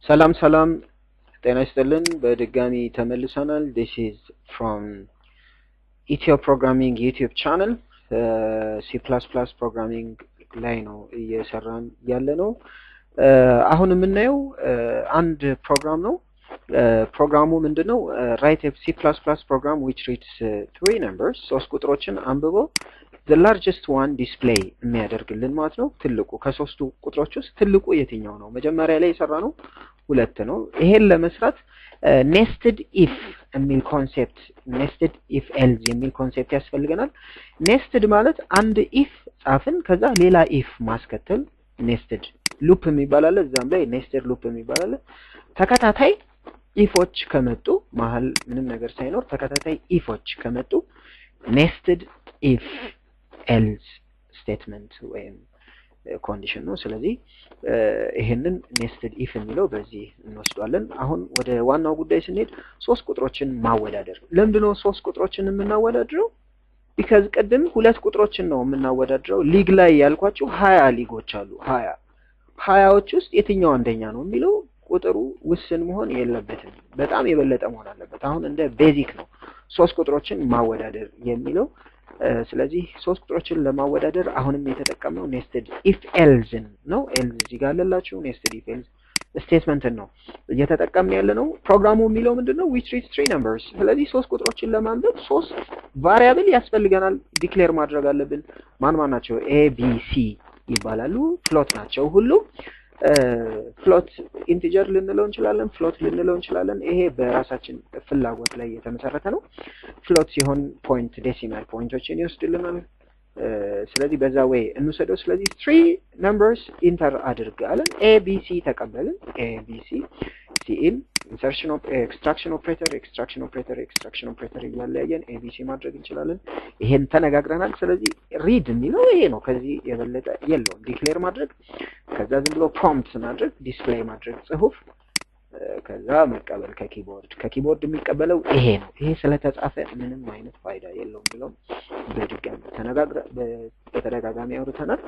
ሰላም ሰላም ጤና ይስጥልን በድጋሚ ተመልሰናል this is from ኢትዮ ፕሮግራሚንግ ዩቲዩብ ቻናል C++ ፕሮግራሚንግ ላይ ነው እየሰራን ያለነው አሁን የምናየው አንድ ፕሮግራም ነው ፕሮግራሙ ምንድነው write a C++ program which reads three numbers ሶስት ቁጥሮችን አንብቦ the largest one display የሚያደርግልን ማለት ነው ትልቁ ከሶስቱ ቁጥሮች ውስጥ ትልቁ የትኛው ነው መጀመሪያ ላይ የሰራነው ሁለት ነው ይሄን ለመስራት nested if የሚል ኮንሰፕት nested if else የሚል ኮንሰፕት ያስፈልገናል nested ማለት አንድ if ጻፍን ከዛ ሌላ if ማስከተል nested loop የሚባል አለ እዛም ላይ nested loop የሚባል አለ ተከታታይ ifዎች ከመጡ መሃል ምንም ነገር ሳይኖር ተከታታይ ifዎች ከመጡ nested if else statement ወይም ኮንዲሽን ነው ስለዚህ ይሄንን nested if የሚለው በዚህ እንወስዳለን አሁን ወደ ዋናው ጉዳይ ስንሄድ ሶስት ቁጥሮችን ማወዳደር ለምንድነው ሶስት ቁጥሮችን የምናወዳድረው because ቀደም ሁለት ቁጥሮችን ነው የምናወዳድረው ሊግ ላይ ያልኳችሁ 20 ሊጎች አሉ 20ዎች ውስጥ የትኛው አንደኛ ነው የሚለው ቁጥሩ ውስን መሆን የለበትም በጣም የበለጠ መሆን አለበት አሁን እንደ ቤዚክ ነው ሶስት ቁጥሮችን ማወዳደር የሚለው ስለዚህ ሶስት ቁጥሮችን ለማወዳደር አሁንም የተጠቀመው nested if else ነው else እዚህ ጋር አለላችሁ nested if else ስቴትመንት ነው እየተጠቀምን ያለነው ፕሮግራሙ የሚለው ምንድነው which reads three numbers ስለዚህ ሶስት ቁጥሮችን ለማንበብ ሶስት ቫሪያብል ያስፈልገናል ዲክሌር ማድረግ አለብን ማን ናቸው a b c ይባላሉ ፍሎት ናቸው ሁሉ ፍሎት ኢንቲጀር ልንለው እንችላለን ፍሎት ልንለው እንችላለን ይሄ በራሳችን ፍላጎት ላይ የተመሰረተ ነው ፍሎት ሲሆን ፖይንት ዴሲማል ፖይንቶችን ይወስድልናል ስለዚህ በዛ ወይ እንውሰደው ስለዚህ 3 numbers ኢንተር አድርጋለን a b c ተቀበልን a b c c in insertion of extraction operator ይያለያየን a b c ማድረግ እንችላለን ይሄን ተነጋግረናል ስለዚህ read የሚለው ይሄ ነው ከዚህ የበለጠ የለውም ዲክሌር ማድረግ ከዛ ዝም ብሎ ፕሮምፕት ማድረግ ዲስፕሌይ ማድረግ ጽሁፍ ከዛ መቀበል ከኪቦርድ የሚቀበለው ይሄ ነው ይሄ ስለተጻፈ ምንም አይነት ፋይዳ የለውም ብለው በድጋሚ በተደጋጋሚ አውርተናል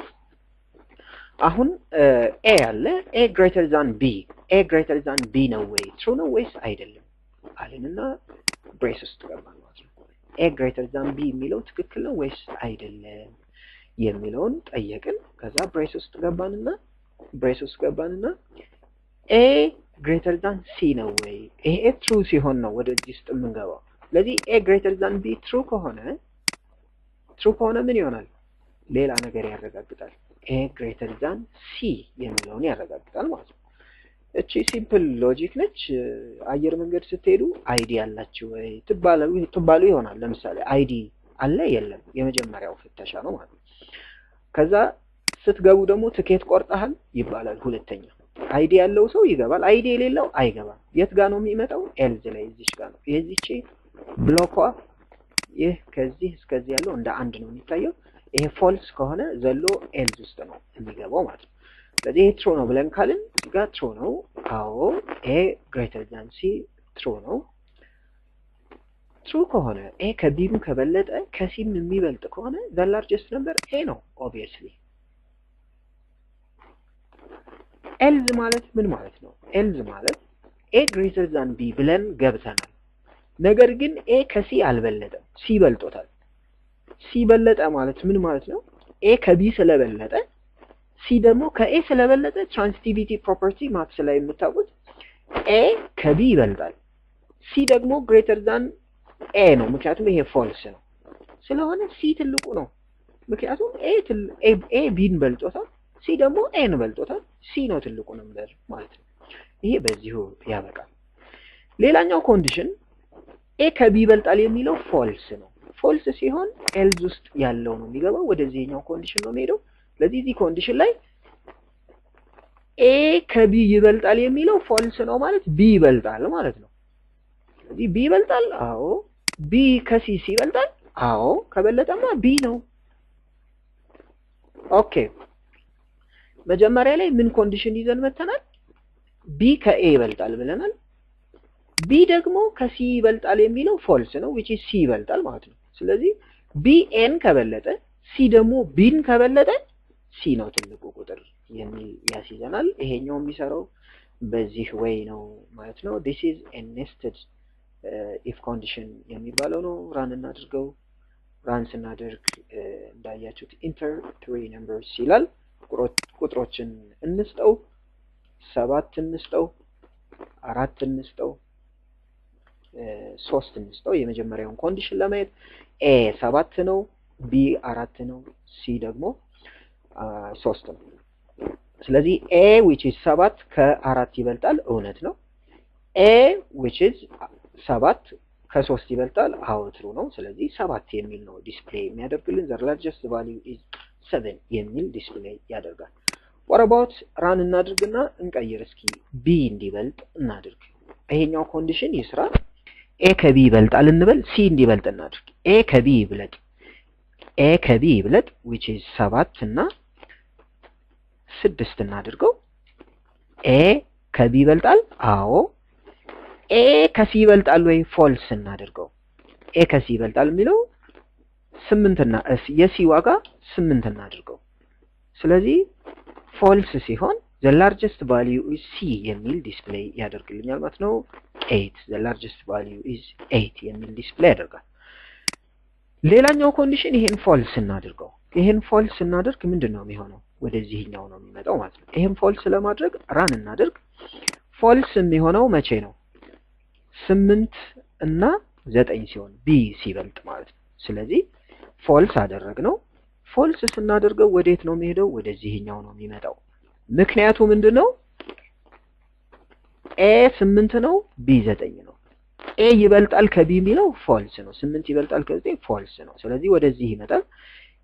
አሁን a አለ a greater than b ነው ወይ true ነው ወይስ አይደለም አለንና ብሬስ ውስጥ ገባን ማለት ነው a greater than b የሚለው ትክክል ነው ወይስ አይደለም የሚለውን ጠየቅን ከዛ ብሬስ ውስጥ ገባንና a greater than c ነው ወይ ይሄ true ሲሆን ነው ወደዚህ ውስጥ የምንገባው ስለዚህ a greater than b true ከሆነ ምን ይሆናል ሌላ ነገር ያረጋግጣል a greater than c የሚለውን ያረጋግጣል ማለት ነው እቺ ሲምፕል ሎጂክ ነች አየር መንገድ ስትሄዱ አይዲ አላችሁ ወይ ትባሉ ይሆናል ለምሳሌ አይዲ አለ የለም የመጀመሪያው ፍተሻ ነው ማለት ነው ከዛ ስትገቡ ደግሞ ትኬት ቆርጣሃል ይባላል ሁለተኛ አይዲ ያለው ሰው ይገባል አይዲ የሌለው አይገባም የት ጋር ነው የሚመጣው ኤልዝ ላይ እዚሽ ጋር ነው የዚች ብሎኳ ይሄ ከዚህ እስከዚህ ያለው እንደ አንድ ነው የሚታየው ይሄ ፎልስ ከሆነ ዘሎ ኤልዝ ውስጥ ነው የሚገባው ማለት ነው ስለዚህ ትሩ ነው ብለን ካልን እዚህ ጋር ትሩ ነው አዎ a greater than c ትሩ ነው ትሩ ከሆነ a ከቢም ከበለጠ ከሲም የሚበልጥ ከሆነ the largest number a ነው obviously else ማለት ምን ማለት ነው else ማለት a greater than b ብለን ገብተናል ነገር ግን a ከc አልበለጠም c በልጦታል c በለጠ ማለት ምን ማለት ነው a ከb ስለበለጠ c ደግሞ ከa ስለበለጠ ትራንዚቲቪቲ ፕሮፐርቲ ማትስ ላይ የምታውቁት a ከb ይበልጣል c ደግሞ greater than a ነው ምክንያቱም ይሄ ፎልስ ነው ስለሆነ c ትልቁ ነው ምክንያቱም a bን በልጦታል c ደግሞ a ን በልጦታል c ነው ትልቁ ነምበር ማለት ነው ይሄ በዚሁ ያበቃል ሌላኛው ኮንዲሽን a ከb ይበልጣል የሚለው ፎልስ ነው ፎልስ ሲሆን else ውስጥ ያለው ነው የሚገባው ወደዚህኛው ኮንዲሽን ነው የሚሄደው ስለዚህ እዚህ ኮንዲሽን ላይ a ከb ይበልጣል የሚለው ፎልስ ነው ማለት b ይበልጣል ማለት ነው ስለዚህ b ይበልጣል አዎ b ከc ይበልጣል አዎ ከበለጠማ b ነው ኦኬ መጀመሪያ ላይ ምን ኮንዲሽን ይዘን መተናል b ከa ይበልጣል ብለናል b ደግሞ ከc ይበልጣል የሚለው ፎልስ ነው which is c ይበልጣል ማለት ነው ስለዚህ b n ከበለጠ c ደግሞ b ን ከበለጠ c ነው ትልቁ ቁጥር የሚል ያስይዘናል ይሄኛው የሚሰራው በዚህ way ነው ማለት ነው this is a nested if condition የሚባለው ነው run እናድርገው run ስናደርግ እንዳያችሁት enter three numbers ይላል ቁጥሮችን እንስጠው 7 እንስጠው 4 እንስጠው 3 እንስጠው የመጀመሪያውን ኮንዲሽን ለማየት a 7 ነው b 4 ነው c ደግሞ 3 ነው ስለዚህ a which is 7 ከ4 ይበልጣል እውነት ነው a which is 7 ከ3 ይበልጣል አዎ true ነው ስለዚህ 7 የሚል ነው ዲስፕሌይ የሚያደርግልን the largest value is 7 የሚል ዲስፕሌይ ያደርጋል what about run እናድርግና እንቀይር እስኪ b እንዲበልጥ እናድርግ ይሄኛው ኮንዲሽን ይስራ a ከb ይበልጣል እንበል c እንዲበልጥ እናድርግ a ከb ይበልጥ which is 7 እና 6 እናድርገው a ከb ይበልጣል አዎ a ከc ይበልጣል ወይ ፎልስ እናድርገው a ከc ይበልጣል የሚለው 8 እና የc ዋጋ 8 እናድርገው ስለዚህ ፎልስ ሲሆን the largest value is c የሚል ዲስፕሌይ ያደርግልኛል ማለት ነው 8 the largest value is 8 የሚል ዲስፕሌይ ያደርጋል ሌላኛው ኮንዲሽን ይሄን ፎልስ እናድርገው ይሄን ፎልስ እናድርግ ምንድነው የሚሆነው ወደዚህኛው ነው የሚመጣው ማለት ነው ይሄን ፎልስ ለማድረግ ራን እናድርግ ፎልስ የሚሆነው መቼ ነው 8 እና 9 ሲሆን b ሲበልጥ ማለት ነው ስለዚህ ፎልስ አደረግነው ፎልስ ስናደርገው ወዴት ነው የሚሄደው ወደዚህኛው ነው የሚመጣው ምክንያቱ ምንድነው a 8 ነው b 9 ነው a ይበልጣል ከb የሚለው ፎልስ ነው 8 ይበልጣል ከ9 ፎልስ ነው ስለዚህ ወደዚህ ይመጣል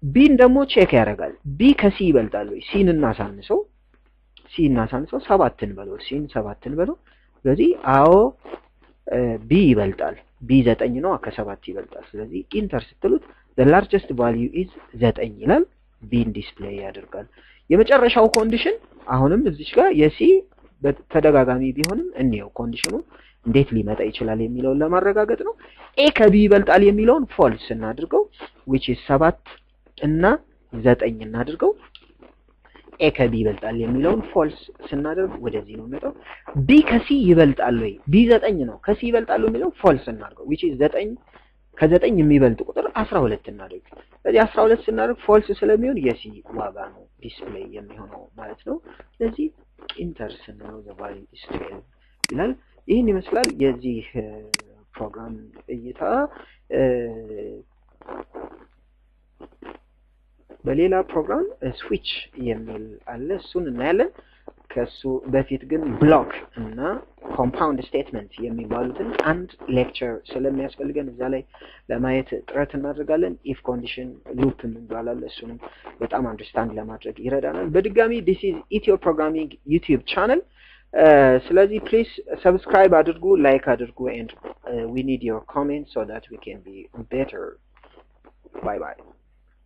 b ደግሞ ቼክ ያደርጋል b ከc ይበልጣል ወይ c እናሳንሰው 7 እንበለው c 7 እንበለው ስለዚህ አዎ b ይበልጣል b 9 ነው ከ7 ይበልጣል ስለዚህ ኢንተር ስትሉት the largest value is 9 ይላል b ዲስፕሌይ ያደርጋል የመጨረሻው ኮንዲሽን አሁንም እዚች ጋር የc በተደጋጋሚ ቢሆንም እንየው ኮንዲሽኑ እንዴት ሊመጣ ይችላል የሚለውን ለማረጋገጥ ነው a ከb ይበልጣል የሚለውን ፎልስ እናድርገው which is 7 እና 9 እናድርገው a ከb ይበልጣል የሚለውን ፎልስ ስናደርግ ወደዚህ ነው የሚመጣው b ከc ይበልጣል ወይ b 9 ነው ከc ይበልጣል የሚለው ፎልስ እናድርገው which is 9 ከ9 የሚበልጥ ቁጥር 12 እናድርግ ስለዚህ 12 ስናደርግ ፎልስ ስለሚሆን የc ዋጋ ነው ዲስፕሌይ የሚሆነው ማለት ነው ስለዚህ ኢንተር ስንለው the value is 12 ይላል ይሄን ይመስላል የዚህ ፕሮግራም እይታ በሌላ ፕሮግራም ስዊች የሚል አለ እሱን እናያለን ከሱ በፊት ግን ብሎክ እና ኮምፓውንድ ስቴትመንት የሚባሉትን አንድ ሌክቸር ስለሚያስፈልገን እዛ ላይ ለማየት ጥረት እናደርጋለን if condition loop እንባላለን እሱንም በጣም አንደርስታንድ ለማድረግ ይረዳናል በድጋሚ this is Ethio Programming YouTube channel ስለዚህ please subscribe አድርጉ like አድርጉ and we need your comments so that we can be better bye bye